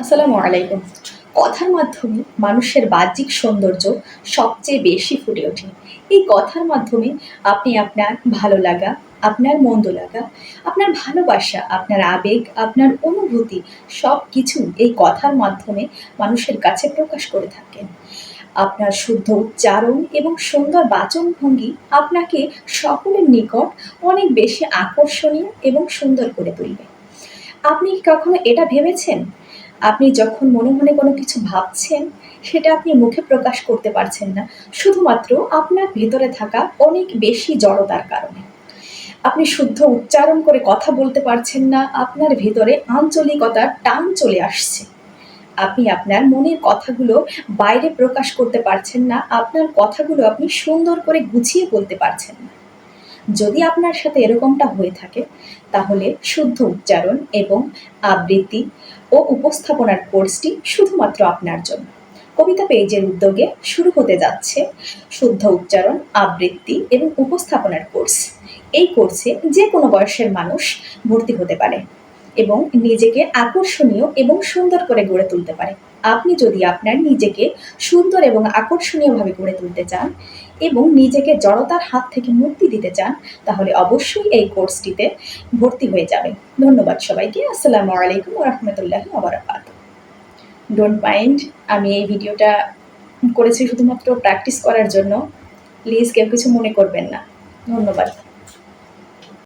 আসসালামু আলাইকুম। কথার মাধ্যমে মানুষের বাহ্যিক সৌন্দর্য সবচেয়ে বেশি ফুটে ওঠে। এই কথার মাধ্যমে আপনি আপনার ভালো লাগা, আপনার মন্দ লাগা, আপনার ভালোবাসা, আপনার আবেগ, আপনার অনুভূতি সবকিছু এই কথার মাধ্যমে মানুষের কাছে প্রকাশ করে থাকেন। আপনার শুদ্ধ উচ্চারণ এবং সুন্দর বাচনভঙ্গি আপনাকে সকলের নিকট অনেক বেশি আকর্ষণীয় এবং সুন্দর করে তুলবে। আপনি কি কখনো এটা ভেবেছেন? আপনি যখন মনে, মনে কোনো কিছু ভাবছেন, সেটা আপনি মুখে প্রকাশ করতে পারছেন না। শুধুমাত্র আপনার ভেতরে থাকা অনেক বেশি জড়তার কারণে। আপনি শুদ্ধ উচ্চারণ করে কথা বলতে পারছেন না, আপনার ভেতরে আঞ্চলিকতার টান চলে আসছে। আপনি আপনার মনের কথাগুলো বাইরে প্রকাশ করতে পারছেন না, আপনার কথাগুলো আপনি সুন্দর করে গুছিয়ে বলতে পারছেন না। যদি আপনার সাথে এরকমটা হয়ে থাকে, তাহলে শুদ্ধ উচ্চারণ এবং আবৃত্তি ও উপস্থাপনার কোর্সটি শুধুমাত্র আপনার জন্য। কবিতা পেজের উদ্যোগে শুরু হতে যাচ্ছে শুদ্ধ উচ্চারণ, আবৃত্তি এবং উপস্থাপনার কোর্স। এই কোর্সে যে কোনো বয়সের মানুষ ভর্তি হতে পারে এবং নিজেকে আকর্ষণীয় এবং সুন্দর করে গড়ে তুলতে পারে। আপনি যদি আপনার নিজেকে সুন্দর এবং আকর্ষণীয়ভাবে গড়ে তুলতে চান এবং নিজেকে জড়তার হাত থেকে মুক্তি দিতে চান, তাহলে অবশ্যই এই কোর্সটিতে ভর্তি হয়ে যাবেন। ধন্যবাদ সবাইকে। আসসালামু আলাইকুম ওয়া রাহমাতুল্লাহি ওয়া বারাকাতুহু। ডোন্ট মাইন্ড, আমি এই ভিডিওটা করেছি শুধুমাত্র প্র্যাকটিস করার জন্য। প্লিজ কেউ কিছু মনে করবেন না। ধন্যবাদ।